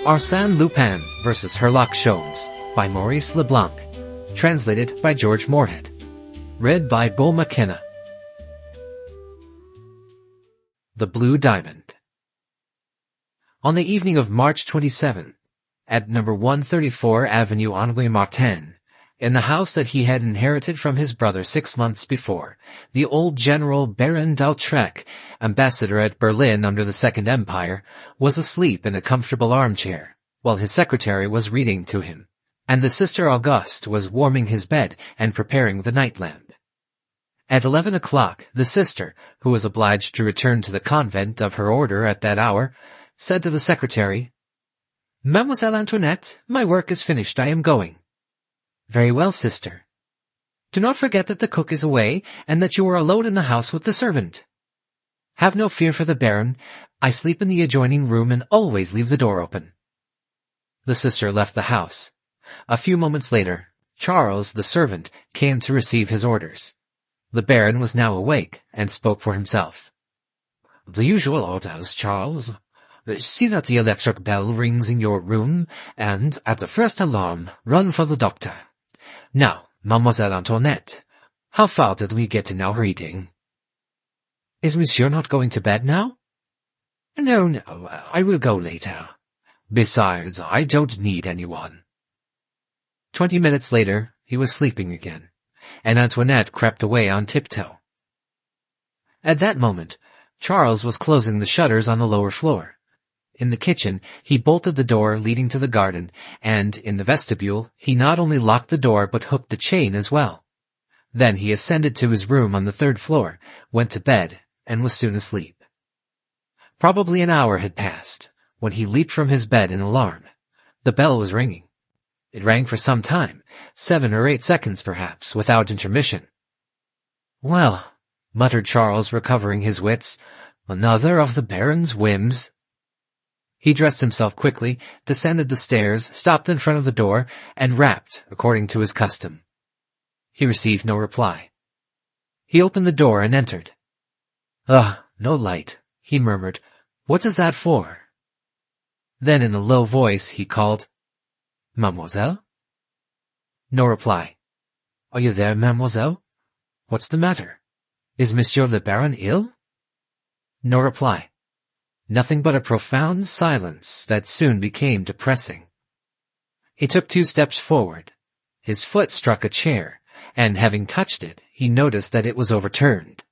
Arsène Lupin vs. Herlock Sholmes by Maurice Leblanc. Translated by George Moorhead. Read by Beau McKenna. The Blue Diamond. On the evening of March 27, at number 134 Avenue Henri Martin, in the house that he had inherited from his brother 6 months before, the old General Baron d'Autrec, ambassador at Berlin under the Second Empire, was asleep in a comfortable armchair, while his secretary was reading to him, and the Sister Auguste was warming his bed and preparing the night lamp. At 11 o'clock, the sister, who was obliged to return to the convent of her order at that hour, said to the secretary, "Mademoiselle Antoinette, my work is finished. I am going." "Very well, sister." "Do not forget that the cook is away, and that you are alone in the house with the servant." "Have no fear for the Baron. I sleep in the adjoining room and always leave the door open." The sister left the house. A few moments later, Charles, the servant, came to receive his orders. The Baron was now awake, and spoke for himself. "The usual orders, Charles. See that the electric bell rings in your room, and, at the first alarm, run for the doctor. Now, Mademoiselle Antoinette, how far did we get in our reading?" "Is Monsieur not going to bed now?" No, I will go later. Besides, I don't need anyone." 20 minutes later, he was sleeping again, and Antoinette crept away on tiptoe. At that moment, Charles was closing the shutters on the lower floor. In the kitchen, he bolted the door leading to the garden, and, in the vestibule, he not only locked the door but hooked the chain as well. Then he ascended to his room on the 3rd floor, went to bed, and was soon asleep. Probably an hour had passed, when he leaped from his bed in alarm. The bell was ringing. It rang for some time, 7 or 8 seconds perhaps, without intermission. "Well," muttered Charles, recovering his wits, "another of the Baron's whims." He dressed himself quickly, descended the stairs, stopped in front of the door, and rapped, according to his custom. He received no reply. He opened the door and entered. No light," he murmured. "What is that for?" Then in a low voice he called, "Mademoiselle?" No reply. "Are you there, mademoiselle? What's the matter? Is Monsieur le Baron ill?" No reply. Nothing but a profound silence that soon became depressing. He took 2 steps forward. His foot struck a chair, and having touched it, he noticed that it was overturned.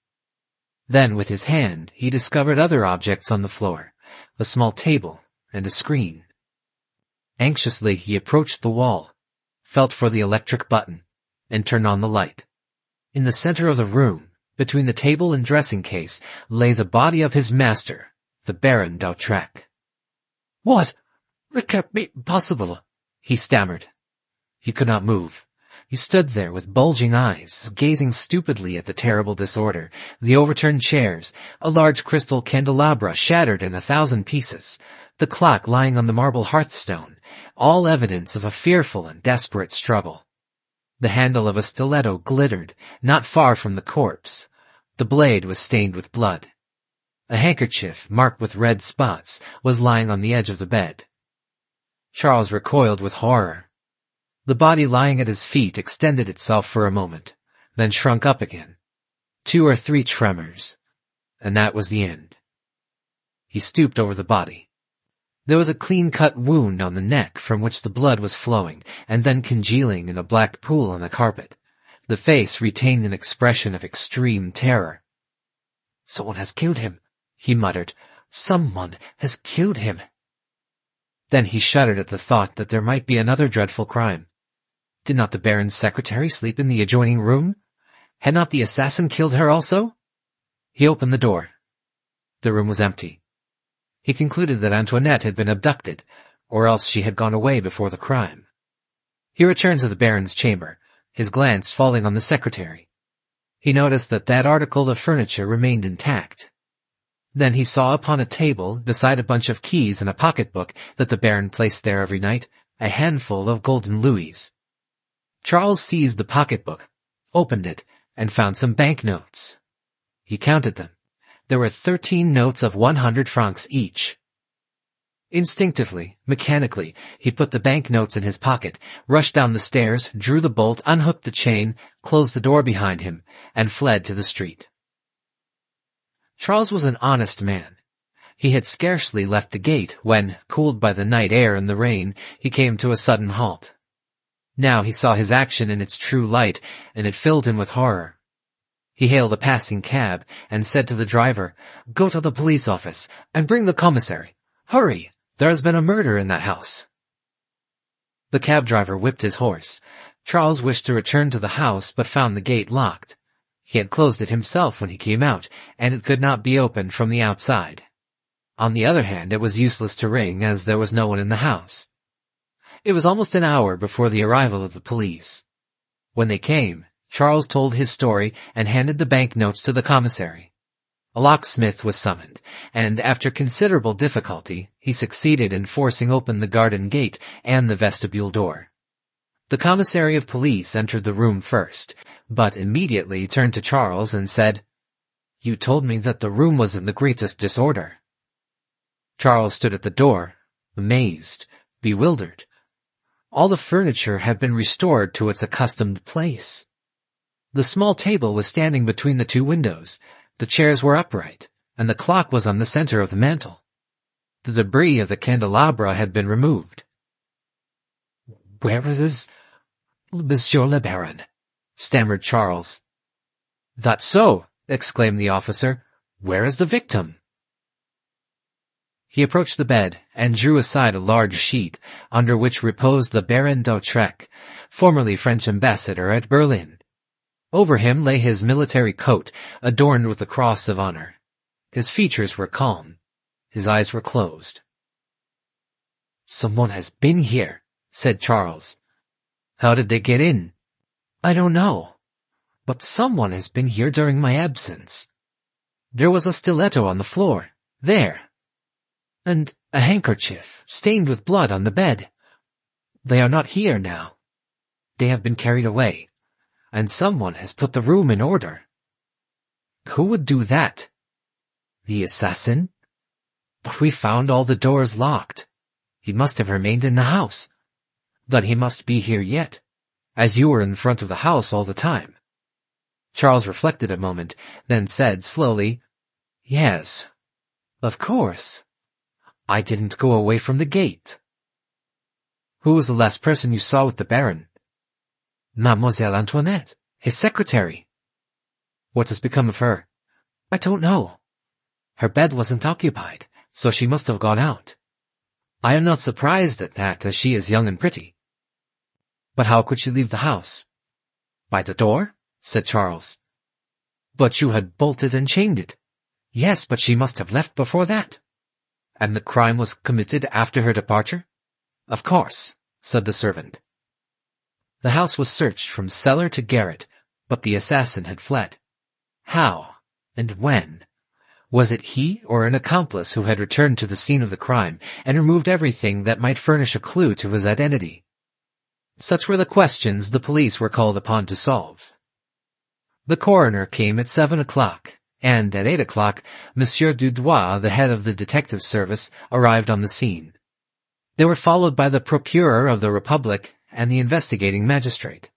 Then with his hand he discovered other objects on the floor, a small table and a screen. Anxiously he approached the wall, felt for the electric button, and turned on the light. In the center of the room, between the table and dressing case, lay the body of his master, the Baron d'Autrec. "What? It can't be possible," he stammered. He could not move. He stood there with bulging eyes, gazing stupidly at the terrible disorder, the overturned chairs, a large crystal candelabra shattered in 1,000 pieces, the clock lying on the marble hearthstone, all evidence of a fearful and desperate struggle. The handle of a stiletto glittered, not far from the corpse. The blade was stained with blood. A handkerchief, marked with red spots, was lying on the edge of the bed. Charles recoiled with horror. The body lying at his feet extended itself for a moment, then shrunk up again. 2 or 3 tremors, and that was the end. He stooped over the body. There was a clean-cut wound on the neck from which the blood was flowing, and then congealing in a black pool on the carpet. The face retained an expression of extreme terror. "Someone has killed him," he muttered. "Someone has killed him." Then he shuddered at the thought that there might be another dreadful crime. Did not the Baron's secretary sleep in the adjoining room? Had not the assassin killed her also? He opened the door. The room was empty. He concluded that Antoinette had been abducted, or else she had gone away before the crime. He returned to the Baron's chamber, his glance falling on the secretary. He noticed that article of furniture remained intact. Then he saw upon a table, beside a bunch of keys and a pocketbook that the Baron placed there every night, a handful of golden louis. Charles seized the pocketbook, opened it, and found some banknotes. He counted them. There were 13 notes of 100 francs each. Instinctively, mechanically, he put the banknotes in his pocket, rushed down the stairs, drew the bolt, unhooked the chain, closed the door behind him, and fled to the street. Charles was an honest man. He had scarcely left the gate when, cooled by the night air and the rain, he came to a sudden halt. Now he saw his action in its true light, and it filled him with horror. He hailed a passing cab and said to the driver, "Go to the police office and bring the commissary. Hurry! There has been a murder in that house." The cab driver whipped his horse. Charles wished to return to the house, but found the gate locked. He had closed it himself when he came out, and it could not be opened from the outside. On the other hand, it was useless to ring, as there was no one in the house. It was almost an hour before the arrival of the police. When they came, Charles told his story and handed the banknotes to the commissary. A locksmith was summoned, and after considerable difficulty, he succeeded in forcing open the garden gate and the vestibule door. The commissary of police entered the room first, but immediately turned to Charles and said, "You told me that the room was in the greatest disorder." Charles stood at the door, amazed, bewildered. All the furniture had been restored to its accustomed place. The small table was standing between the two windows, the chairs were upright, and the clock was on the center of the mantel. The debris of the candelabra had been removed. "Where is Monsieur le Baron?" stammered Charles. "That's so," exclaimed the officer. "Where is the victim?" He approached the bed and drew aside a large sheet, under which reposed the Baron d'Autrec, formerly French ambassador at Berlin. Over him lay his military coat, adorned with the Cross of Honor. His features were calm. His eyes were closed. "Someone has been here," said Charles. "How did they get in?" "I don't know. But someone has been here during my absence. There was a stiletto on the floor, there. And a handkerchief, stained with blood, on the bed. They are not here now. They have been carried away, and someone has put the room in order." "Who would do that?" "The assassin. But we found all the doors locked. He must have remained in the house. Then he must be here yet, as you were in front of the house all the time." Charles reflected a moment, then said slowly, "Yes, of course. I didn't go away from the gate." "Who was the last person you saw with the Baron?" "Mademoiselle Antoinette, his secretary." "What has become of her?" "I don't know. Her bed wasn't occupied, so she must have gone out. I am not surprised at that, as she is young and pretty." "But how could she leave the house?" "By the door," said Charles. "But you had bolted and chained it." "Yes, but she must have left before that." "And the crime was committed after her departure?" "Of course," said the servant. The house was searched from cellar to garret, but the assassin had fled. How, and when? Was it he or an accomplice who had returned to the scene of the crime and removed everything that might furnish a clue to his identity? Such were the questions the police were called upon to solve. The coroner came at 7 o'clock, and at 8 o'clock, Monsieur Dudois, the head of the detective service, arrived on the scene. They were followed by the Procureur of the Republic and the investigating magistrate.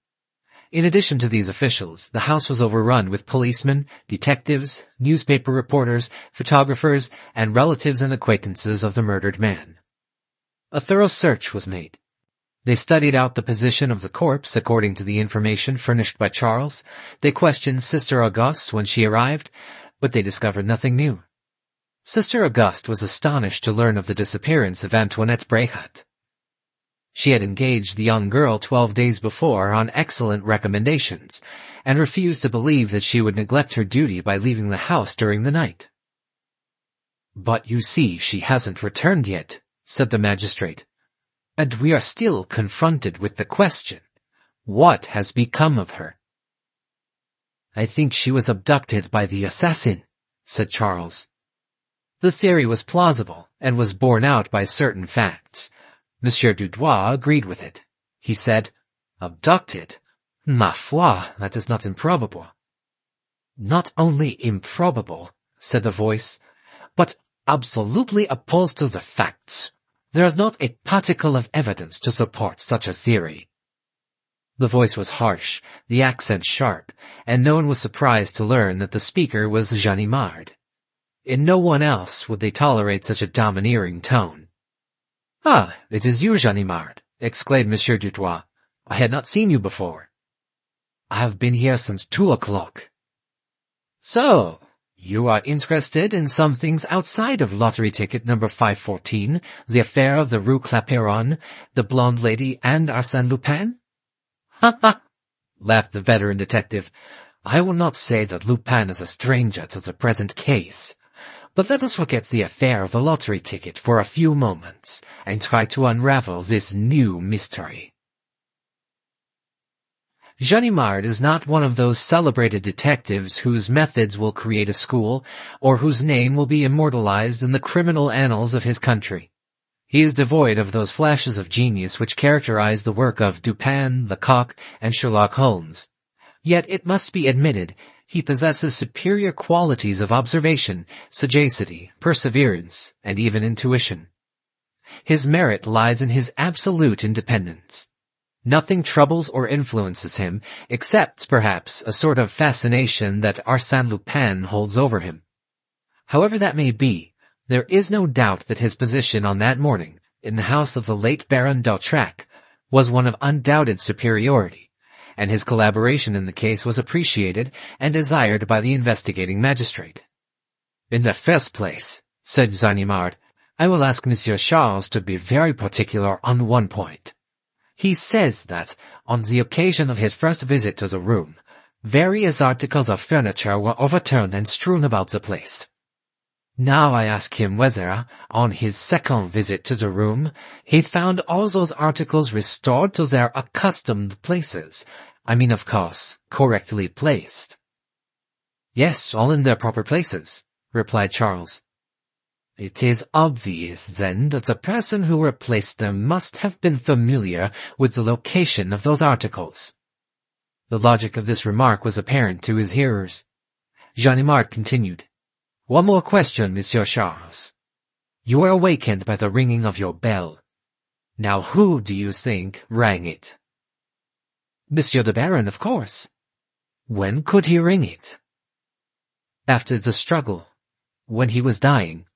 In addition to these officials, the house was overrun with policemen, detectives, newspaper reporters, photographers, and relatives and acquaintances of the murdered man. A thorough search was made. They studied out the position of the corpse according to the information furnished by Charles. They questioned Sister Auguste when she arrived, but they discovered nothing new. Sister Auguste was astonished to learn of the disappearance of Antoinette Bréhat. She had engaged the young girl 12 days before on excellent recommendations, and refused to believe that she would neglect her duty by leaving the house during the night. "But you see, she hasn't returned yet," said the magistrate, "and we are still confronted with the question, what has become of her?" "I think she was abducted by the assassin," said Charles. The theory was plausible, and was borne out by certain facts. Monsieur Dudois agreed with it. He said, "Abducted? Ma foi, that is not improbable." "Not only improbable," said the voice, "but absolutely opposed to the facts. There is not a particle of evidence to support such a theory." The voice was harsh, the accent sharp, and no one was surprised to learn that the speaker was Ganimard. In no one else would they tolerate such a domineering tone. "Ah, it is you, Ganimard," exclaimed Monsieur Dutoit. "I had not seen you before." "I have been here since 2 o'clock. "So, you are interested in some things outside of lottery ticket number 514, the affair of the Rue Clapeyron, the blonde lady, and Arsène Lupin?" "Ha ha!" laughed the veteran detective. "I will not say that Lupin is a stranger to the present case. But let us forget the affair of the lottery ticket for a few moments, and try to unravel this new mystery." Ganimard is not one of those celebrated detectives whose methods will create a school, or whose name will be immortalized in the criminal annals of his country. He is devoid of those flashes of genius which characterize the work of Dupin, Lecoq, and Sherlock Holmes. Yet it must be admitted, he possesses superior qualities of observation, sagacity, perseverance, and even intuition. His merit lies in his absolute independence. Nothing troubles or influences him, except, perhaps, a sort of fascination that Arsène Lupin holds over him. However that may be, there is no doubt that his position on that morning, in the house of the late Baron d'Autrec, was one of undoubted superiority, and his collaboration in the case was appreciated and desired by the investigating magistrate. "In the first place," said Ganimard, "I will ask Monsieur Charles to be very particular on one point. He says that, on the occasion of his first visit to the room, various articles of furniture were overturned and strewn about the place. Now I ask him whether, on his second visit to the room, he found all those articles restored to their accustomed places. I mean, of course, correctly placed." "Yes, all in their proper places," replied Charles. "It is obvious, then, that the person who replaced them must have been familiar with the location of those articles." The logic of this remark was apparent to his hearers. Ganimard continued, "One more question, Monsieur Charles. You were awakened by the ringing of your bell. Now who, do you think, rang it?" "Monsieur the Baron, of course." "When could he ring it?" "After the struggle, when he was dying."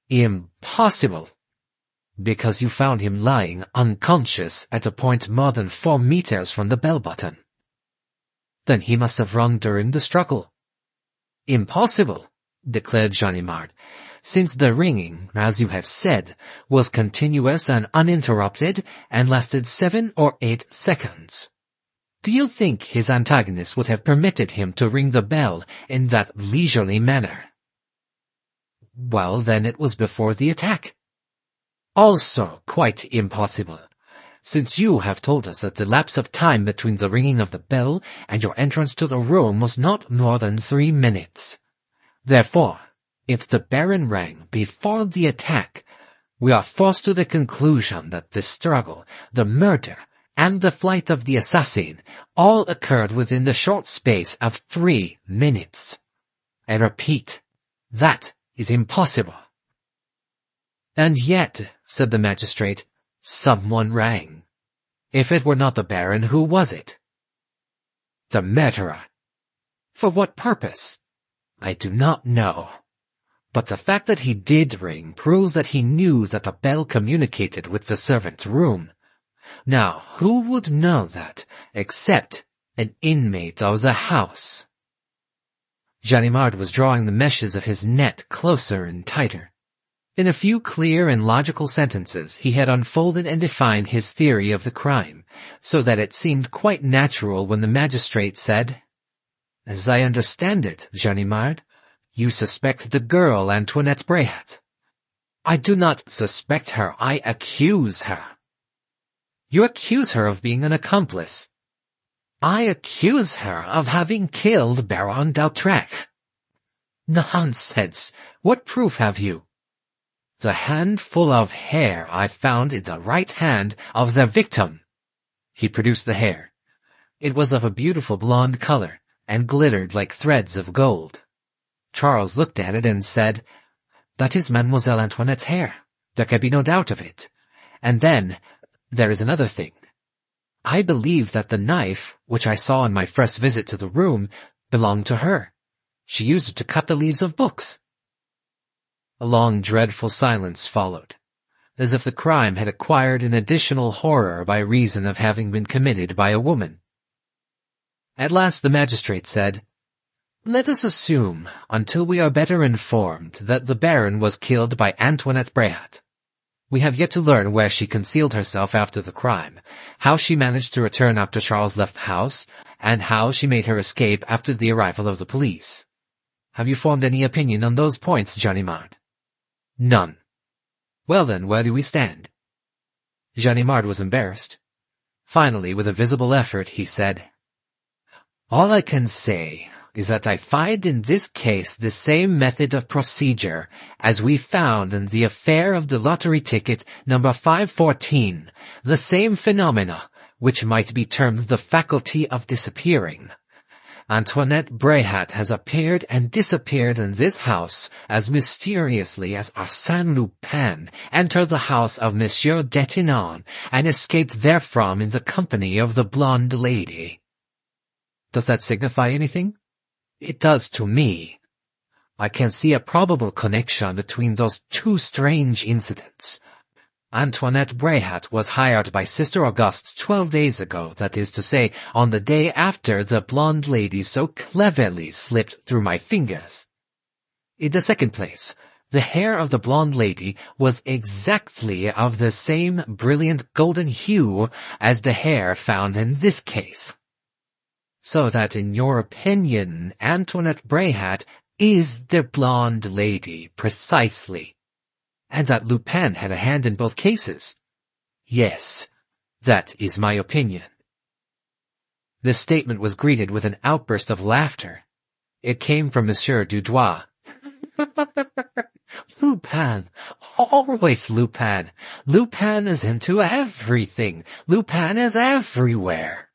"Impossible!" "Because you found him lying unconscious at a point more than 4 meters from the bell button." "Then he must have rung during the struggle." "Impossible!" declared Ganimard, "since the ringing, as you have said, was continuous and uninterrupted, and lasted 7 or 8 seconds. Do you think his antagonist would have permitted him to ring the bell in that leisurely manner?" "Well, then it was before the attack." "Also quite impossible, since you have told us that the lapse of time between the ringing of the bell and your entrance to the room was not more than 3 minutes. Therefore, if the Baron rang before the attack, we are forced to the conclusion that the struggle, the murder, and the flight of the assassin all occurred within the short space of 3 minutes. I repeat, that is impossible." "And yet," said the magistrate, "someone rang. If it were not the Baron, who was it?" "The murderer." "For what purpose?" "I do not know. But the fact that he did ring proves that he knew that the bell communicated with the servant's room. Now, who would know that, except an inmate of the house?" Ganimard was drawing the meshes of his net closer and tighter. In a few clear and logical sentences he had unfolded and defined his theory of the crime, so that it seemed quite natural when the magistrate said, "As I understand it, Ganimard, you suspect the girl Antoinette Bréhat." "I do not suspect her, I accuse her." "You accuse her of being an accomplice." "I accuse her of having killed Baron d'Autrec." "Nonsense! What proof have you?" "The handful of hair I found in the right hand of the victim." He produced the hair. It was of a beautiful blonde color, and glittered like threads of gold. Charles looked at it and said, "That is Mademoiselle Antoinette's hair. There can be no doubt of it. And then, there is another thing. I believe that the knife, which I saw on my first visit to the room, belonged to her. She used it to cut the leaves of books. A long, dreadful silence followed, as if the crime had acquired an additional horror by reason of having been committed by a woman. At last the magistrate said, "Let us assume, until we are better informed, that the Baron was killed by Antoinette Bréhat. We have yet to learn where she concealed herself after the crime, how she managed to return after Charles left the house, and how she made her escape after the arrival of the police. Have you formed any opinion on those points, Ganimard?" "None." "Well then, where do we stand?" Ganimard was embarrassed. Finally, with a visible effort, he said, "All I can say is that I find in this case the same method of procedure as we found in the affair of the lottery ticket number 514, the same phenomena, which might be termed the faculty of disappearing. Antoinette Bréhat has appeared and disappeared in this house as mysteriously as Arsène Lupin entered the house of Monsieur Detinan and escaped therefrom in the company of the blonde lady." "Does that signify anything?" "It does to me. I can see a probable connection between those two strange incidents. Antoinette Bréhat was hired by Sister Auguste 12 days ago, that is to say, on the day after the blonde lady so cleverly slipped through my fingers. In the second place, the hair of the blonde lady was exactly of the same brilliant golden hue as the hair found in this case. So that, in your opinion, Antoinette Bréhat is the blonde lady, precisely. And that Lupin had a hand in both cases." "Yes, that is my opinion." This statement was greeted with an outburst of laughter. It came from Monsieur Dudois. "Lupin! Always Lupin! Lupin is into everything! Lupin is everywhere!"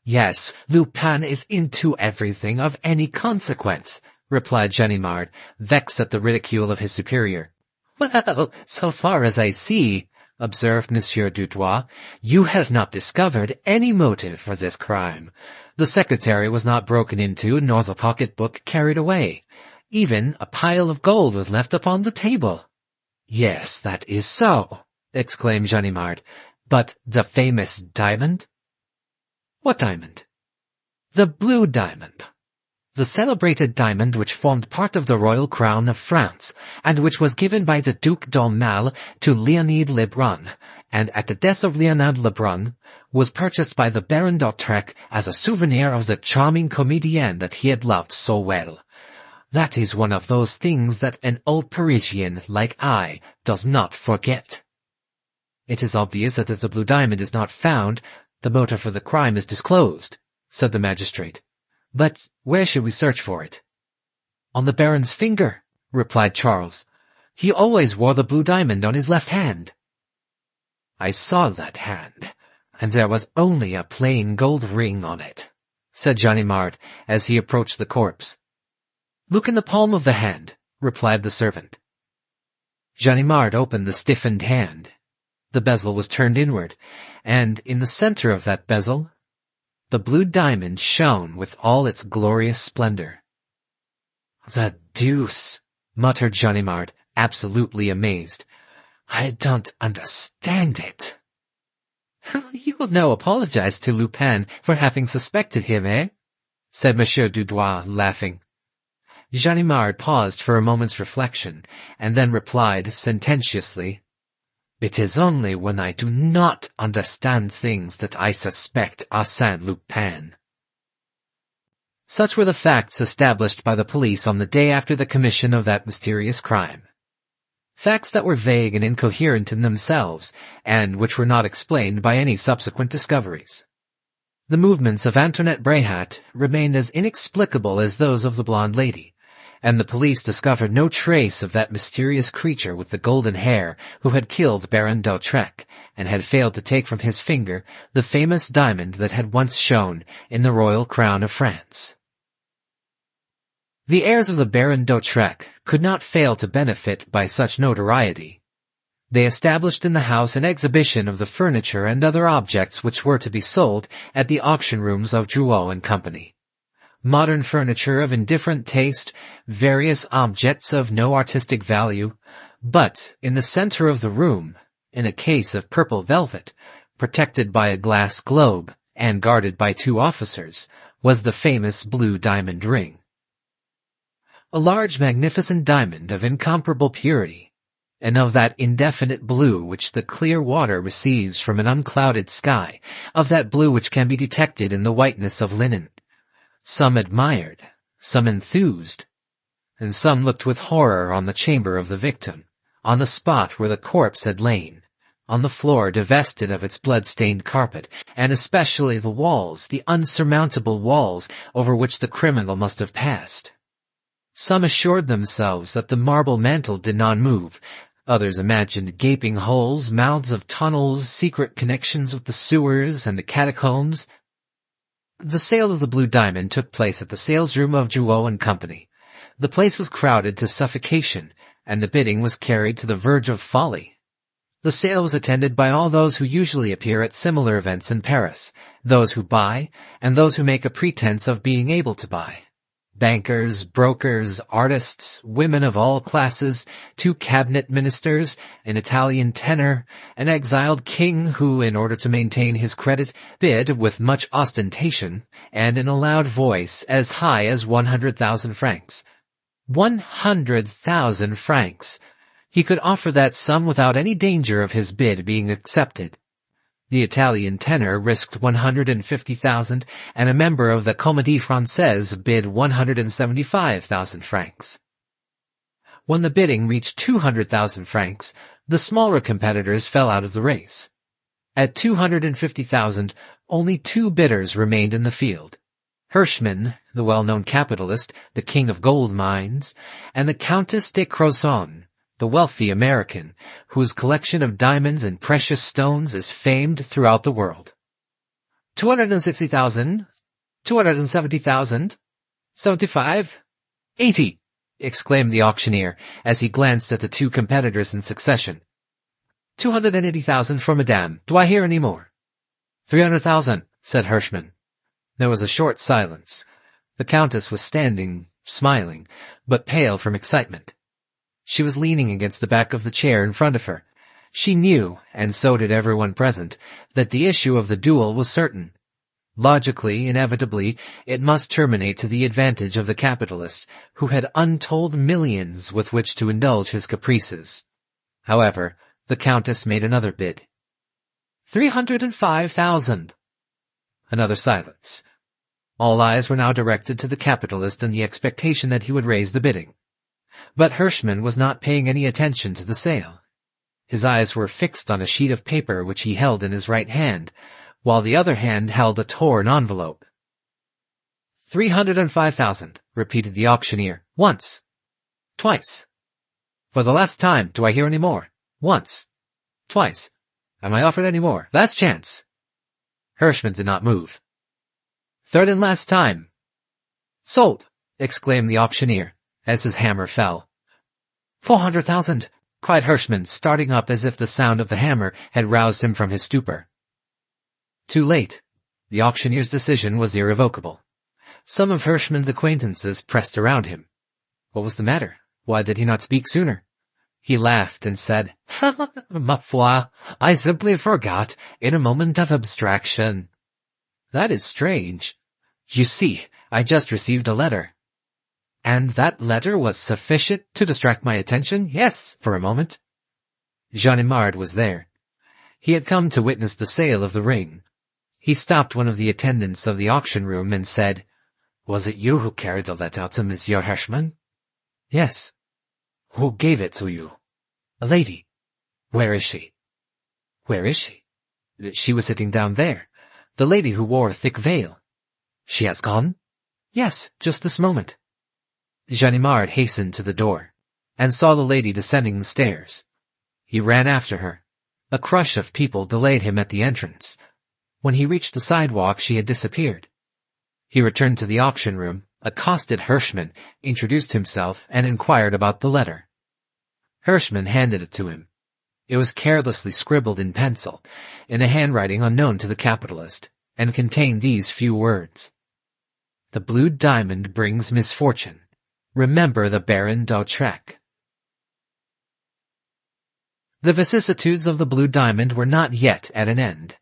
"Yes, Lupin is into everything of any consequence," replied Ganimard, vexed at the ridicule of his superior. "Well, so far as I see," observed Monsieur Dudois, "you have not discovered any motive for this crime. The secretary was not broken into, nor the pocket-book carried away. Even a pile of gold was left upon the table." "Yes, that is so," exclaimed Ganimard. "But the famous diamond?" "What diamond?" "The blue diamond. The celebrated diamond which formed part of the royal crown of France, and which was given by the Duc d'Aumale to Leonide Lebrun, and at the death of Leonide Lebrun, was purchased by the Baron d'Autrec as a souvenir of the charming comedienne that he had loved so well. That is one of those things that an old Parisian, like I, does not forget." "It is obvious that if the blue diamond is not found, the motive for the crime is disclosed," said the magistrate. "But where should we search for it?" "On the Baron's finger," replied Charles. "He always wore the blue diamond on his left hand." "I saw that hand, and there was only a plain gold ring on it," said Ganimard, as he approached the corpse. "Look in the palm of the hand," replied the servant. Ganimard opened the stiffened hand. The bezel was turned inward, and in the center of that bezel, the blue diamond shone with all its glorious splendor. "The deuce!" muttered Ganimard, absolutely amazed. "I don't understand it." "You will now apologize to Lupin for having suspected him, eh?" said Monsieur Dudois, laughing. Ganimard paused for a moment's reflection, and then replied sententiously, "It is only when I do not understand things that I suspect Arsène Lupin." Such were the facts established by the police on the day after the commission of that mysterious crime. Facts that were vague and incoherent in themselves, and which were not explained by any subsequent discoveries. The movements of Antoinette Bréhat remained as inexplicable as those of the blonde lady, and the police discovered no trace of that mysterious creature with the golden hair who had killed Baron d'Autrec, and had failed to take from his finger the famous diamond that had once shone in the royal crown of France. The heirs of the Baron d'Autrec could not fail to benefit by such notoriety. They established in the house an exhibition of the furniture and other objects which were to be sold at the auction rooms of Drouot and Company. Modern furniture of indifferent taste, various objects of no artistic value, but in the center of the room, in a case of purple velvet, protected by a glass globe and guarded by 2 officers, was the famous blue diamond ring. A large magnificent diamond of incomparable purity, and of that indefinite blue which the clear water receives from an unclouded sky, of that blue which can be detected in the whiteness of linen. Some admired, some enthused, and some looked with horror on the chamber of the victim, on the spot where the corpse had lain, on the floor divested of its blood-stained carpet, and especially the walls, the unsurmountable walls over which the criminal must have passed. Some assured themselves that the marble mantle did not move. Others imagined gaping holes, mouths of tunnels, secret connections with the sewers and the catacombs. The sale of the blue diamond took place at the salesroom of Drouot and Company. The place was crowded to suffocation, and the bidding was carried to the verge of folly. The sale was attended by all those who usually appear at similar events in Paris, those who buy, and those who make a pretense of being able to buy. Bankers, brokers, artists, women of all classes, 2 cabinet ministers, an Italian tenor, an exiled king who, in order to maintain his credit, bid with much ostentation, and in a loud voice, as high as 100,000 francs. 100,000 francs! He could offer that sum without any danger of his bid being accepted. The Italian tenor risked 150,000, and a member of the Comédie Française bid 175,000 francs. When the bidding reached 200,000 francs, the smaller competitors fell out of the race. At 250,000, only 2 bidders remained in the field: Hirschman, the well-known capitalist, the king of gold mines, and the Countess de Crozon, the wealthy American, whose collection of diamonds and precious stones is famed throughout the world. 260,000, 270,000, 75, 80, exclaimed the auctioneer, as he glanced at the 2 competitors in succession. 280,000 for Madame. Do I hear any more? 300,000, said Hirschman. There was a short silence. The Countess was standing, smiling, but pale from excitement. She was leaning against the back of the chair in front of her. She knew, and so did everyone present, that the issue of the duel was certain. Logically, inevitably, it must terminate to the advantage of the capitalist, who had untold millions with which to indulge his caprices. However, the Countess made another bid. 305,000. Another silence. All eyes were now directed to the capitalist in the expectation that he would raise the bidding. But Hirschman was not paying any attention to the sale. His eyes were fixed on a sheet of paper which he held in his right hand, while the other hand held a torn envelope. 305,000, repeated the auctioneer. Once. Twice. For the last time, do I hear any more? Once. Twice. Am I offered any more? Last chance. Hirschman did not move. Third and last time. Sold, exclaimed the auctioneer, as his hammer fell. 400,000, cried Hirschman, starting up as if the sound of the hammer had roused him from his stupor. Too late. The auctioneer's decision was irrevocable. Some of Hirschman's acquaintances pressed around him. What was the matter? Why did he not speak sooner? He laughed and said, Ma foi, I simply forgot, in a moment of abstraction. That is strange. You see, I just received a letter. And that letter was sufficient to distract my attention? Yes, for a moment. Ganimard was there. He had come to witness the sale of the ring. He stopped one of the attendants of the auction room and said, Was it you who carried the letter to Monsieur Hirschman? Yes. Who gave it to you? A lady. Where is she? Where is she? She was sitting down there. The lady who wore a thick veil. She has gone? Yes, just this moment. Ganimard hastened to the door, and saw the lady descending the stairs. He ran after her. A crush of people delayed him at the entrance. When he reached the sidewalk, she had disappeared. He returned to the auction room, accosted Hirschman, introduced himself, and inquired about the letter. Hirschman handed it to him. It was carelessly scribbled in pencil, in a handwriting unknown to the capitalist, and contained these few words: "The blue diamond brings misfortune. Remember the Baron d'Autrec." The vicissitudes of the blue diamond were not yet at an end.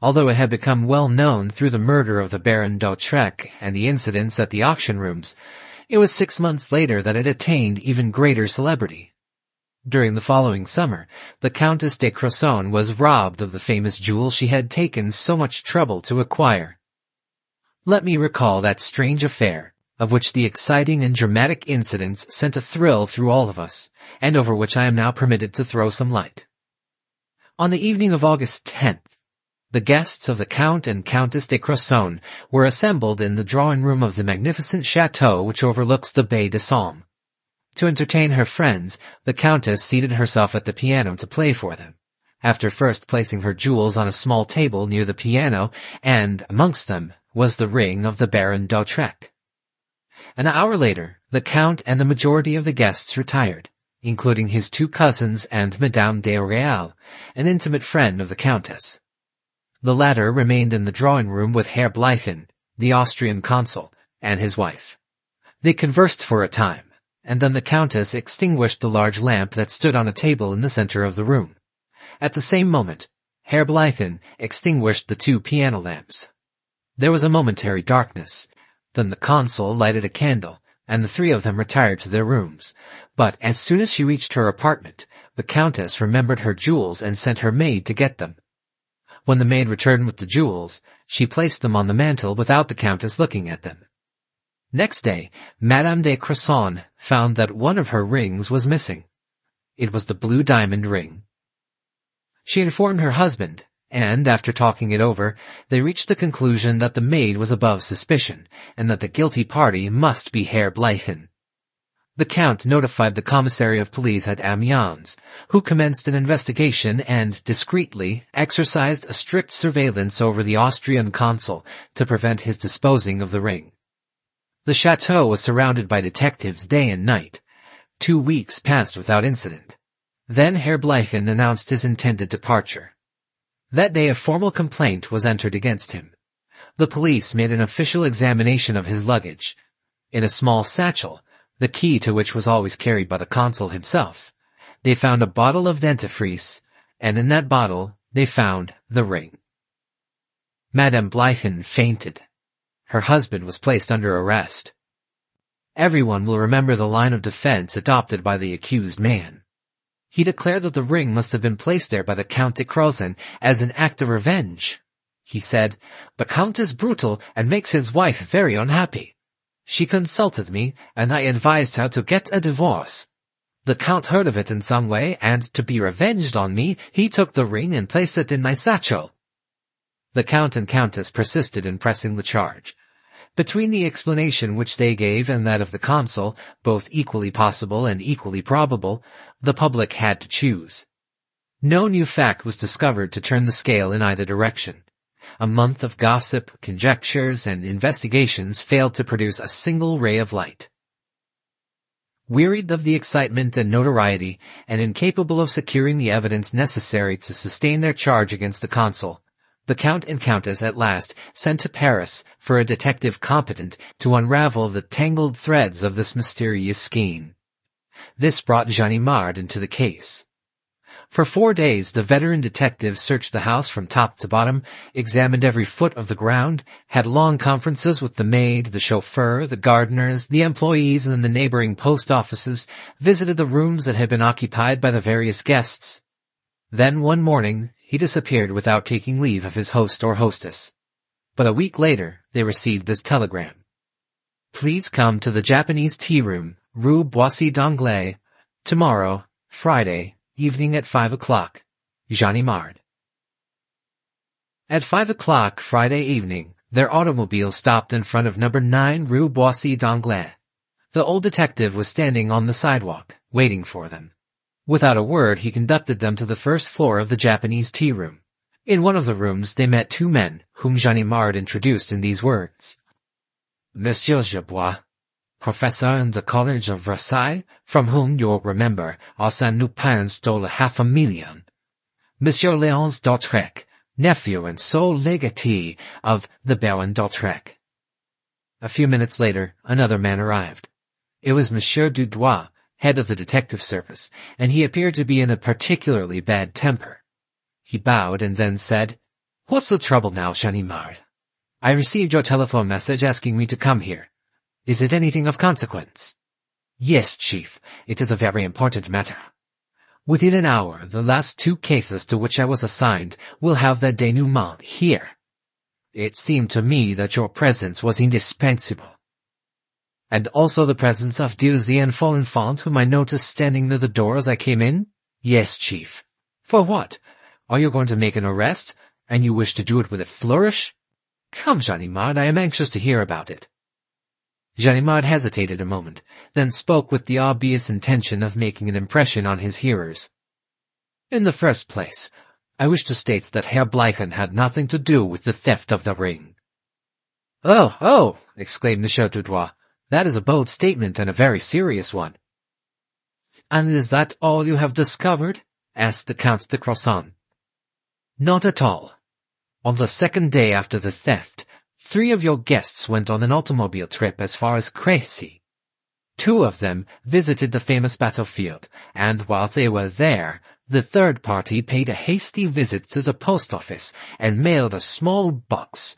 Although it had become well known through the murder of the Baron d'Autrec and the incidents at the auction rooms, it was 6 months later that it attained even greater celebrity. During the following summer, the Countess de Crozon was robbed of the famous jewel she had taken so much trouble to acquire. Let me recall that strange affair, of which the exciting and dramatic incidents sent a thrill through all of us, and over which I am now permitted to throw some light. On the evening of August 10th, the guests of the Count and Countess de Crozon were assembled in the drawing-room of the magnificent chateau which overlooks the Baie de Somme. To entertain her friends, the Countess seated herself at the piano to play for them, after first placing her jewels on a small table near the piano, and amongst them was the ring of the Baron d'Autrec. An hour later, the Count and the majority of the guests retired, including his 2 cousins and Madame de Réal, an intimate friend of the Countess. The latter remained in the drawing-room with Herr Bleichen, the Austrian consul, and his wife. They conversed for a time, and then the Countess extinguished the large lamp that stood on a table in the center of the room. At the same moment, Herr Bleichen extinguished the 2 piano lamps. There was a momentary darkness. Then the consul lighted a candle, and the 3 of them retired to their rooms. But as soon as she reached her apartment, the Countess remembered her jewels and sent her maid to get them. When the maid returned with the jewels, she placed them on the mantel without the Countess looking at them. Next day, Madame de Crozon found that one of her rings was missing. It was the blue diamond ring. She informed her husband, and, after talking it over, they reached the conclusion that the maid was above suspicion, and that the guilty party must be Herr Bleichen. The Count notified the commissary of police at Amiens, who commenced an investigation and, discreetly, exercised a strict surveillance over the Austrian consul to prevent his disposing of the ring. The chateau was surrounded by detectives day and night. 2 weeks passed without incident. Then Herr Bleichen announced his intended departure. That day a formal complaint was entered against him. The police made an official examination of his luggage. In a small satchel, the key to which was always carried by the consul himself, they found a bottle of dentifrice, and in that bottle they found the ring. Madame Bleichen fainted. Her husband was placed under arrest. Everyone will remember the line of defense adopted by the accused man. He declared that the ring must have been placed there by the Count de Crozon as an act of revenge. He said, "The Count is brutal and makes his wife very unhappy. She consulted me, and I advised her to get a divorce. The Count heard of it in some way, and, to be revenged on me, he took the ring and placed it in my satchel." The Count and Countess persisted in pressing the charge. Between the explanation which they gave and that of the consul, both equally possible and equally probable, the public had to choose. No new fact was discovered to turn the scale in either direction. A month of gossip, conjectures, and investigations failed to produce a single ray of light. Wearied of the excitement and notoriety, and incapable of securing the evidence necessary to sustain their charge against the consul, the Count and Countess at last sent to Paris for a detective competent to unravel the tangled threads of this mysterious skein. This brought Ganimard into the case. For 4 days the veteran detective searched the house from top to bottom, examined every foot of the ground, had long conferences with the maid, the chauffeur, the gardeners, the employees in the neighboring post offices, visited the rooms that had been occupied by the various guests. Then one morning he disappeared without taking leave of his host or hostess. But a week later they received this telegram: "Please come to the Japanese tea room, Rue Boissy d'Anglais, tomorrow, Friday, evening at 5 o'clock. Ganimard." At 5 o'clock Friday evening, their automobile stopped in front of number 9 Rue Boissy d'Anglais. The old detective was standing on the sidewalk, waiting for them. Without a word, he conducted them to the first floor of the Japanese tea room. In one of the rooms they met 2 men, whom Ganimard introduced in these words: "Monsieur Gerbois." professor in the College of Versailles, from whom, you'll remember, Arsène Lupin stole $500,000. Monsieur Léonce d'Autrec, nephew and sole legatee of the Baron d'Autrec. A few minutes later, another man arrived. It was Monsieur Dudois, head of the detective service, and he appeared to be in a particularly bad temper. He bowed and then said, "What's the trouble now, Ganimard? I received your telephone message asking me to come here. Is it anything of consequence?" "Yes, Chief, it is a very important matter. Within an hour, the last 2 cases to which I was assigned will have their denouement here. It seemed to me that your presence was indispensable." "And also the presence of Dieuzy and Folenfant, whom I noticed standing near the door as I came in?" "Yes, Chief." "For what? Are you going to make an arrest, and you wish to do it with a flourish? Come, Ganimard, I am anxious to hear about it." Ganimard hesitated a moment, then spoke with the obvious intention of making an impression on his hearers. "In the first place, I wish to state that Herr Bleichen had nothing to do with the theft of the ring." Oh, exclaimed Monsieur Dudois. "That is a bold statement and a very serious one." "And is that all you have discovered?" asked the Count de Crozon. "Not at all. On the second day after the theft, 3 of your guests went on an automobile trip as far as Crécy. 2 of them visited the famous battlefield, and while they were there, the third party paid a hasty visit to the post office and mailed a small box,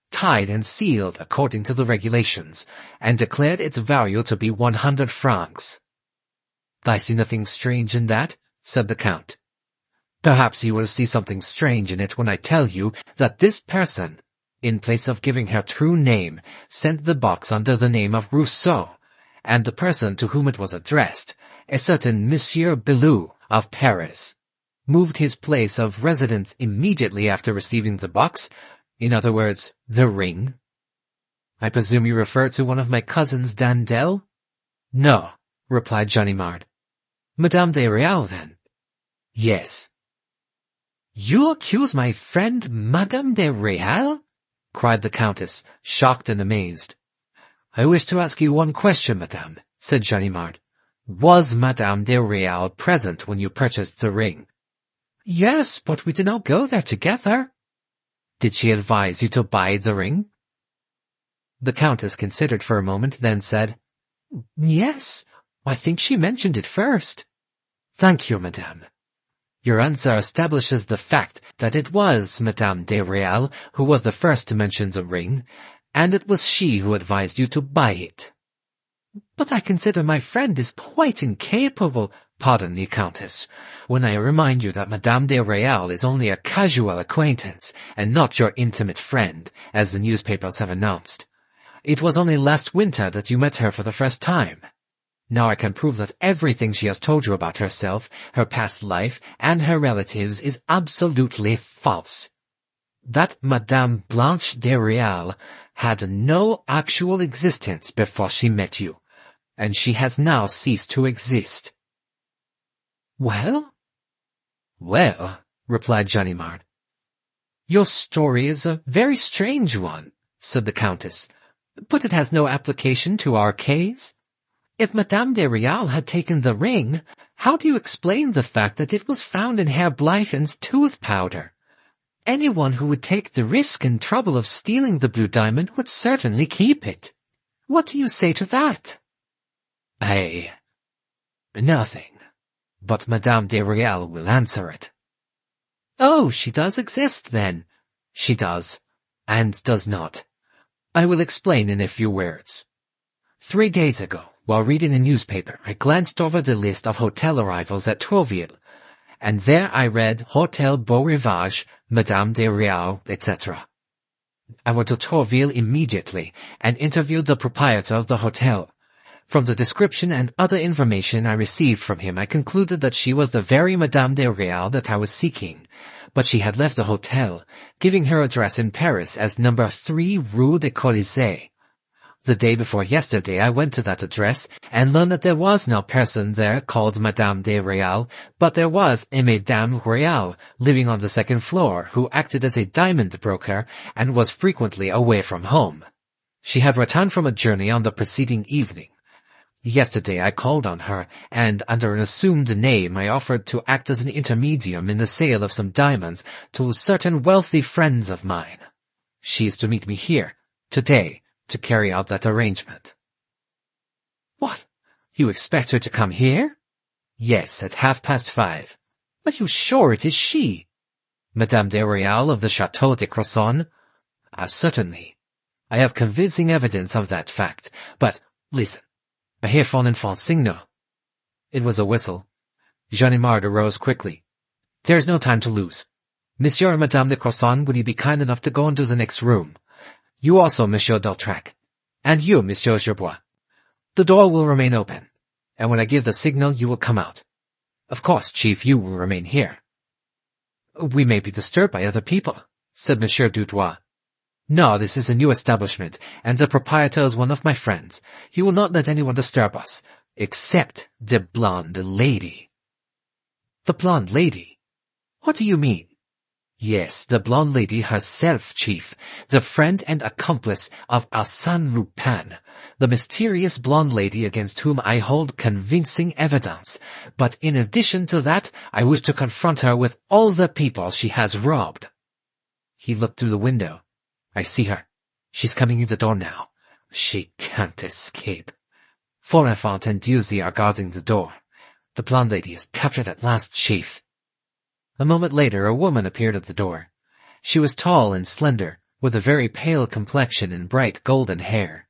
tied and sealed according to the regulations, and declared its value to be 100 francs. "I see nothing strange in that," said the Count. "Perhaps you will see something strange in it when I tell you that this person, in place of giving her true name, sent the box under the name of Rousseau, and the person to whom it was addressed, a certain Monsieur Belou of Paris, moved his place of residence immediately after receiving the box, in other words, the ring." "I presume you refer to one of my cousins d'Andelle?" "No," replied Ganimard. "Madame de Réal, then?" "Yes." "You accuse my friend Madame de Réal?" cried the Countess, shocked and amazed. "I wish to ask you one question, madame," said Ganimard. "Was Madame de Réal present when you purchased the ring?" "Yes, but we did not go there together." "Did she advise you to buy the ring?" The Countess considered for a moment, then said, "Yes, I think she mentioned it first." "Thank you, madame. Your answer establishes the fact that it was Madame de Réal who was the first to mention the ring, and it was she who advised you to buy it." "But I consider my friend is quite incapable—" "Pardon me, Countess, when I remind you that Madame de Réal is only a casual acquaintance, and not your intimate friend, as the newspapers have announced. It was only last winter that you met her for the first time. Now I can prove that everything she has told you about herself, her past life, and her relatives is absolutely false. That Madame Blanche de Réal had no actual existence before she met you, and she has now ceased to exist." "Well?" "Well," replied Ganimard. "Your story is a very strange one," said the Countess, "but it has no application to our case. If Madame de Réal had taken the ring, how do you explain the fact that it was found in Herr Bleichen's tooth powder? Anyone who would take the risk and trouble of stealing the blue diamond would certainly keep it. What do you say to that?" "Nothing. But Madame de Réal will answer it." "Oh, she does exist, then?" "She does, and does not. I will explain in a few words. 3 days ago, while reading a newspaper, I glanced over the list of hotel arrivals at Trouville, and there I read Hotel Beau Rivage, Madame de Réal, etc. I went to Trouville immediately and interviewed the proprietor of the hotel. From the description and other information I received from him, I concluded that she was the very Madame de Réal that I was seeking, but she had left the hotel, giving her address in Paris as number 3 Rue des Colisées. The day before yesterday I went to that address and learned that there was no person there called Madame de Réal, but there was a Madame Réal living on the 2nd floor who acted as a diamond broker and was frequently away from home. She had returned from a journey on the preceding evening. Yesterday I called on her, and under an assumed name I offered to act as an intermedium in the sale of some diamonds to certain wealthy friends of mine. She is to meet me here, today, to carry out that arrangement." "What? You expect her to come here?" "Yes, at 5:30. "Are you sure it is she?" "Madame de Réal of the Château de Crozon?" Certainly. I have convincing evidence of that fact. But, listen, I hear von enfant signal." It was a whistle. Ganimard arose quickly. "There is no time to lose. Monsieur and Madame de Crozon, will you be kind enough to go into the next room? You also, Monsieur d'Autrec. And you, Monsieur Gerbois. The door will remain open, and when I give the signal you will come out. Of course, Chief, you will remain here." "We may be disturbed by other people," said Monsieur Dutoit. "No, this is a new establishment, and the proprietor is one of my friends. He will not let anyone disturb us, except the blonde lady." "The blonde lady? What do you mean?" "Yes, the blonde lady herself, Chief, the friend and accomplice of Arsène Lupin, the mysterious blonde lady against whom I hold convincing evidence. But in addition to that, I wish to confront her with all the people she has robbed." He looked through the window. "I see her. She's coming in the door now. She can't escape. Folenfant and Dieuzy are guarding the door. The blonde lady is captured at last, Chief." A moment later a woman appeared at the door. She was tall and slender, with a very pale complexion and bright golden hair.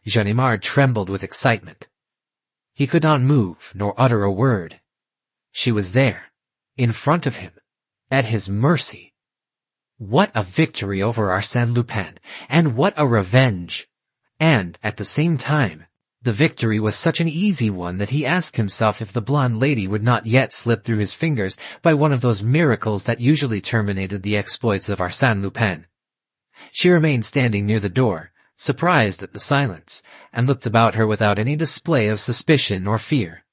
Ganimard trembled with excitement. He could not move, nor utter a word. She was there, in front of him, at his mercy. What a victory over Arsène Lupin, and what a revenge! And, at the same time, the victory was such an easy one that he asked himself if the blonde lady would not yet slip through his fingers by one of those miracles that usually terminated the exploits of Arsène Lupin. She remained standing near the door, surprised at the silence, and looked about her without any display of suspicion or fear.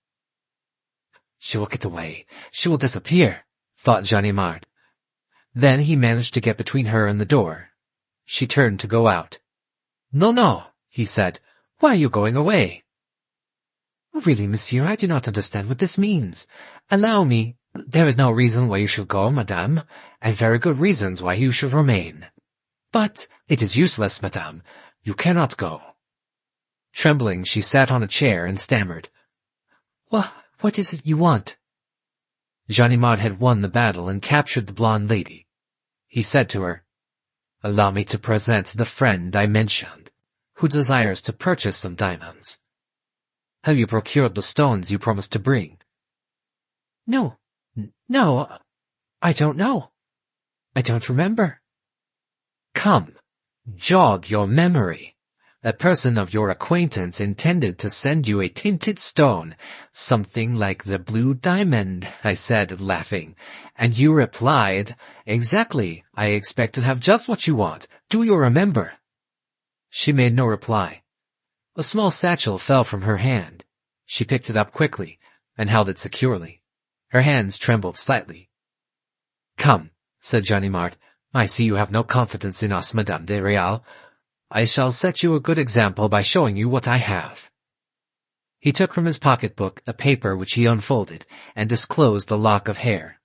"She will get away. She will disappear," thought Ganimard. Then he managed to get between her and the door. She turned to go out. No, he said. "Why are you going away?" "Really, monsieur, I do not understand what this means. Allow me—" "There is no reason why you should go, madame, and very good reasons why you should remain." "But—" "It is useless, madame. You cannot go." Trembling, she sat on a chair and stammered. What is it you want?" Ganimard had won the battle and captured the blonde lady. He said to her, "Allow me to present the friend I mentioned, who desires to purchase some diamonds. Have you procured the stones you promised to bring?" No, I don't know. I don't remember." "Come, jog your memory. A person of your acquaintance intended to send you a tinted stone, something like the blue diamond," I said, laughing, "and you replied, 'Exactly, I expect to have just what you want. Do you remember?'" She made no reply. A small satchel fell from her hand. She picked it up quickly and held it securely. Her hands trembled slightly. "Come," said Ganimard, "I see you have no confidence in us, Madame de Réal. I shall set you a good example by showing you what I have." He took from his pocket-book a paper which he unfolded, and disclosed a lock of hair.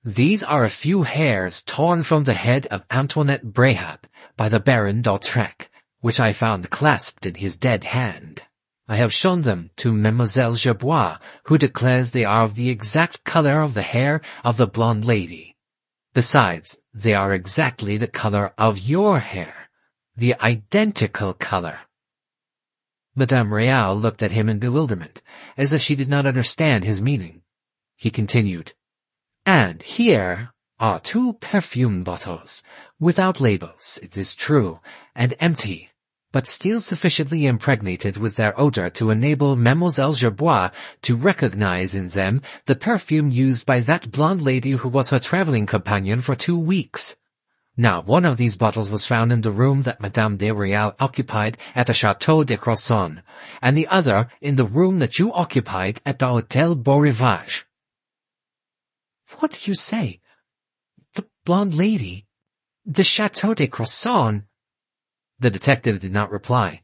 "These are a few hairs torn from the head of Antoinette Bréhat by the Baron d'Autrec, which I found clasped in his dead hand. I have shown them to Mademoiselle Gerbois, who declares they are of the exact color of the hair of the blonde lady. Besides, they are exactly the color of your hair, the identical color." Madame Réal looked at him in bewilderment, as if she did not understand his meaning. He continued, "And here are 2 perfume bottles, without labels, it is true, and empty, but still sufficiently impregnated with their odor to enable Mademoiselle Gerbois to recognize in them the perfume used by that blonde lady who was her traveling companion for 2 weeks. Now, one of these bottles was found in the room that Madame de Réal occupied at the Château de Crozon, and the other in the room that you occupied at the Hôtel Beau Rivage." "What do you say? The blonde lady? The Château de Crozon?" The detective did not reply.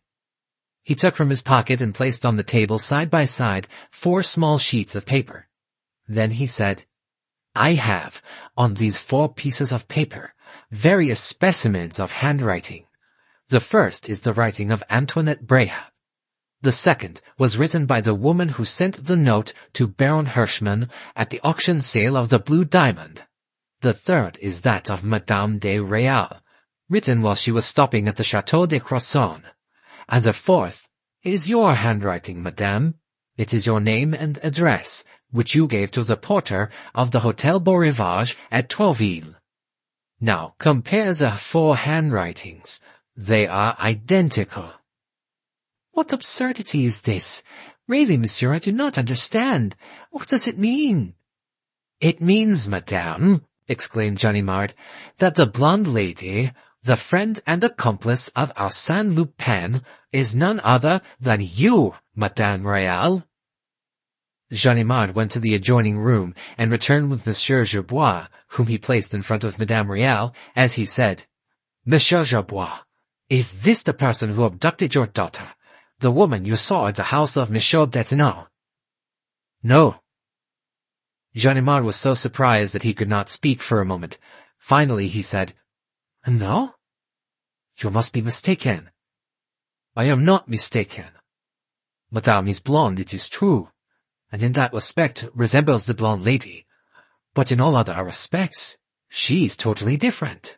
He took from his pocket and placed on the table side by side 4 small sheets of paper. Then he said, "I have, on these 4 pieces of paper, various specimens of handwriting. The first is the writing of Antoinette Bréhat. The second was written by the woman who sent the note to Baron Hirschman at the auction sale of the Blue Diamond. The third is that of Madame de Réal, written while she was stopping at the Château de Crozon. And the fourth is your handwriting, madame. It is your name and address, which you gave to the porter of the Hotel Beau Rivage at Trouville. Now compare the 4 handwritings. They are identical." "What absurdity is this? Really, monsieur, I do not understand. What does it mean?" "It means, madame," exclaimed Ganimard, "that the blonde lady, the friend and accomplice of Arsène Lupin, is none other than you, Madame Réal." Ganimard went to the adjoining room and returned with Monsieur Gerbois, whom he placed in front of Madame Réal, as he said, "Monsieur Gerbois, is this the person who abducted your daughter, the woman you saw at the house of Monsieur Detinan?" "No." Ganimard was so surprised that he could not speak for a moment. Finally he said, "No? You must be mistaken." "I am not mistaken. Madame is blonde, it is true, and in that respect resembles the blonde lady, but in all other respects she is totally different."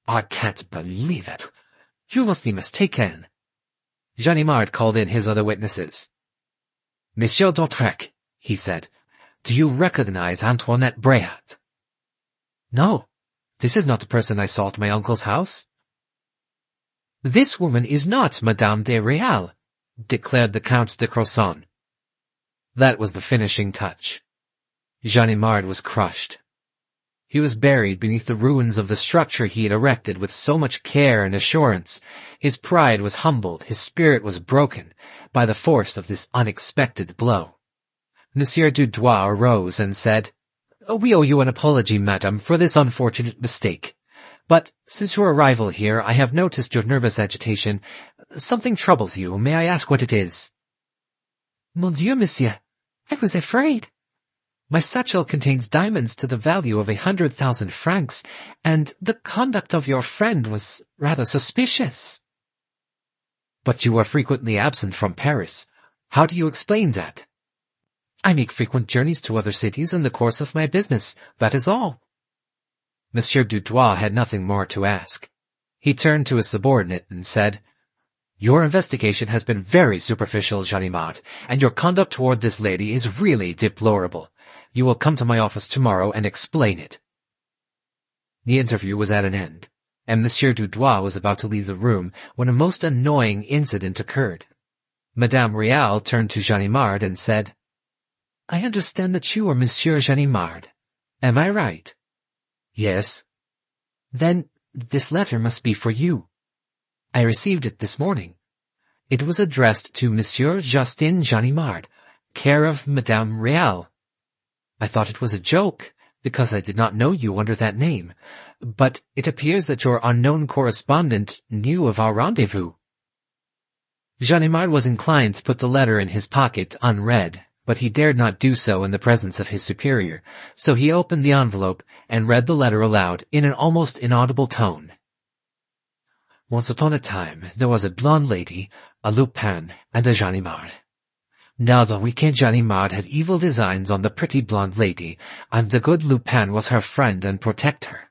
"I can't believe it. You must be mistaken." Ganimard called in his other witnesses. "Monsieur d'Autrec," he said, "do you recognize Antoinette Bréhat?" "No, this is not the person I saw at my uncle's house." "This woman is not Madame de Réal," declared the Count de Crozon. That was the finishing touch. Ganimard was crushed. He was buried beneath the ruins of the structure he had erected with so much care and assurance. His pride was humbled, his spirit was broken, by the force of this unexpected blow. Monsieur Dudouis arose and said, "We owe you an apology, madame, for this unfortunate mistake. But since your arrival here, I have noticed your nervous agitation. Something troubles you. May I ask what it is?" "Mon Dieu, monsieur, I was afraid. My satchel contains diamonds to the value of 100,000 francs, and the conduct of your friend was rather suspicious." "But you are frequently absent from Paris. How do you explain that?" "I make frequent journeys to other cities in the course of my business, that is all." Monsieur Dudouis had nothing more to ask. He turned to his subordinate and said, "Your investigation has been very superficial, Ganimard, and your conduct toward this lady is really deplorable. You will come to my office tomorrow and explain it." The interview was at an end, and Monsieur Dudouis was about to leave the room when a most annoying incident occurred. Madame Réal turned to Ganimard and said, "I understand that you are Monsieur Ganimard. Am I right?" "Yes." "Then this letter must be for you. I received it this morning. It was addressed to Monsieur Justin Ganimard, care of Madame Réal. I thought it was a joke, because I did not know you under that name, but it appears that your unknown correspondent knew of our rendezvous." Ganimard was inclined to put the letter in his pocket unread, but he dared not do so in the presence of his superior, so he opened the envelope and read the letter aloud in an almost inaudible tone. "Once upon a time there was a blonde lady, a Lupin, and a Ganimard. Now the wicked Ganimard had evil designs on the pretty blonde lady, and the good Lupin was her friend and protector.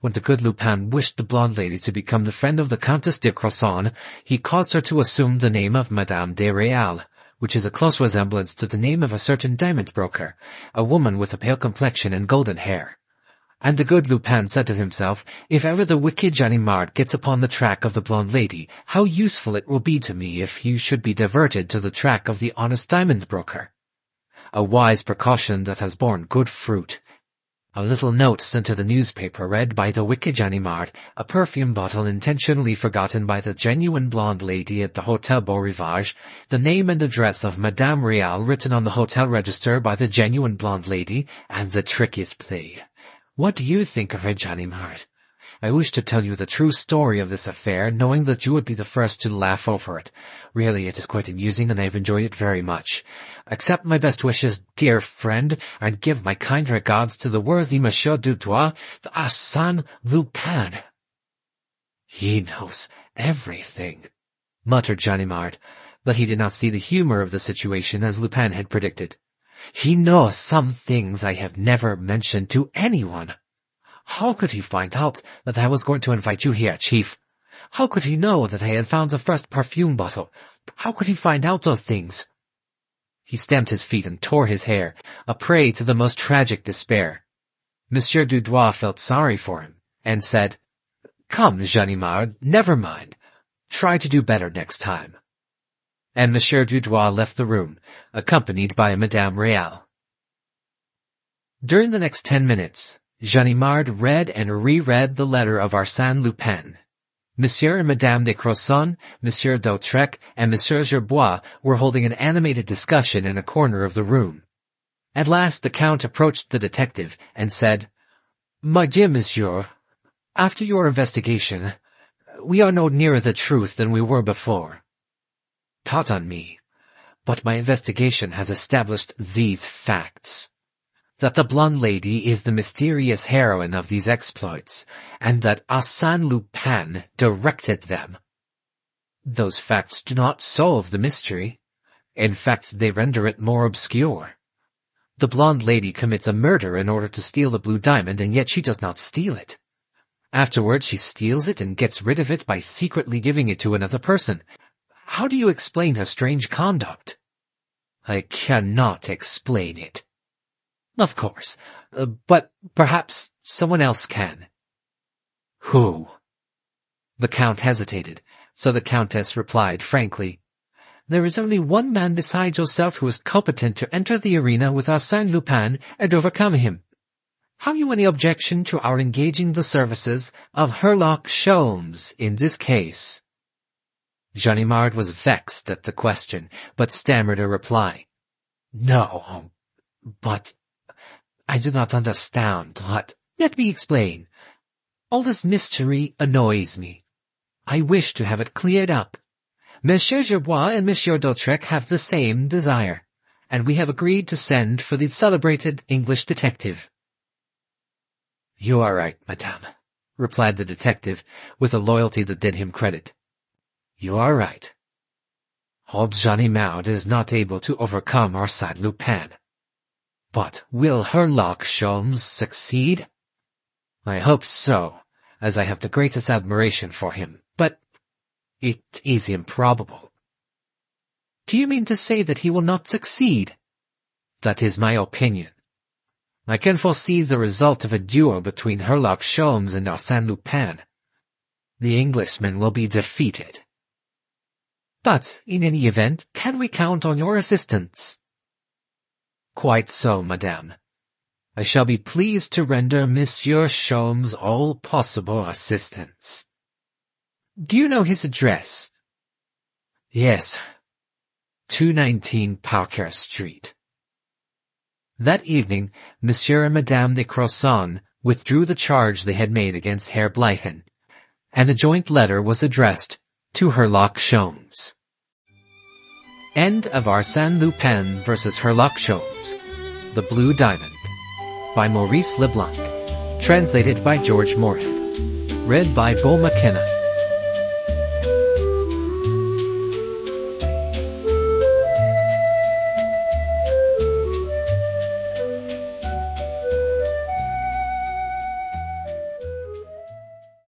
When the good Lupin wished the blonde lady to become the friend of the Countess de Crozon, he caused her to assume the name of Madame de Réal, which is a close resemblance to the name of a certain diamond broker, a woman with a pale complexion and golden hair. And the good Lupin said to himself, if ever the wicked Ganimard gets upon the track of the blonde lady, how useful it will be to me if he should be diverted to the track of the honest diamond broker. A wise precaution that has borne good fruit. A little note sent to the newspaper read by the wicked Ganimard, a perfume bottle intentionally forgotten by the genuine blonde lady at the Hotel Beau Rivage, the name and address of Madame Réal written on the hotel register by the genuine blonde lady, and the trick is played. What do you think of it, Ganimard? I wish to tell you the true story of this affair, knowing that you would be the first to laugh over it. Really, it is quite amusing, and I have enjoyed it very much. Accept my best wishes, dear friend, and give my kind regards to the worthy Monsieur Dutoit, Arsène Lupin." "He knows everything," muttered Ganimard, but he did not see the humor of the situation as Lupin had predicted. "He knows some things I have never mentioned to anyone. How could he find out that I was going to invite you here, Chief? How could he know that I had found the first perfume bottle? How could he find out those things?" He stamped his feet and tore his hair, a prey to the most tragic despair. Monsieur Dutoit felt sorry for him, and said, "Come, Ganimard, never mind. Try to do better next time." And Monsieur Dutoit left the room, accompanied by Madame Real. During the next 10 minutes, Ganimard read and reread the letter of Arsène Lupin. Monsieur and Madame de Crozon, Monsieur d'Autrec, and Monsieur Gerbois were holding an animated discussion in a corner of the room. At last the Count approached the detective and said, "My dear Monsieur, after your investigation, we are no nearer the truth than we were before. Pardon me, but my investigation has established these facts: that the blonde lady is the mysterious heroine of these exploits, and that Arsène Lupin directed them. Those facts do not solve the mystery. In fact, they render it more obscure. The blonde lady commits a murder in order to steal the blue diamond, and yet she does not steal it. Afterwards, she steals it and gets rid of it by secretly giving it to another person. How do you explain her strange conduct?" "I cannot explain it." "Of course, but perhaps someone else can." "Who?" The Count hesitated, so the Countess replied frankly, "There is only one man besides yourself who is competent to enter the arena with Arsène Lupin and overcome him. Have you any objection to our engaging the services of Herlock Sholmes in this case?" Ganimard was vexed at the question, but stammered a reply. "No, but I do not understand what—" "Let me explain. All this mystery annoys me. I wish to have it cleared up. Monsieur Gerbois and Monsieur d'Autrec have the same desire, and we have agreed to send for the celebrated English detective." "You are right, madame," replied the detective, with a loyalty that did him credit. "You are right. Old Ganimard is not able to overcome Arsène Lupin. But will Herlock Sholmes succeed? I hope so, as I have the greatest admiration for him, but it is improbable." "Do you mean to say that he will not succeed?" "That is my opinion. I can foresee the result of a duel between Herlock Sholmes and Arsène Lupin. The Englishman will be defeated." "But, in any event, can we count on your assistance?" "Quite so, madame. I shall be pleased to render Monsieur Sholmes all possible assistance." "Do you know his address?" "Yes, 219 Parker Street." That evening, Monsieur and Madame de Crozon withdrew the charge they had made against Herr Bleichen, and a joint letter was addressed to Herlock Sholmes. End of Arsène Lupin vs. Herlock Sholmes, The Blue Diamond, by Maurice Leblanc, translated by George Moorhead, read by Bo McKenna.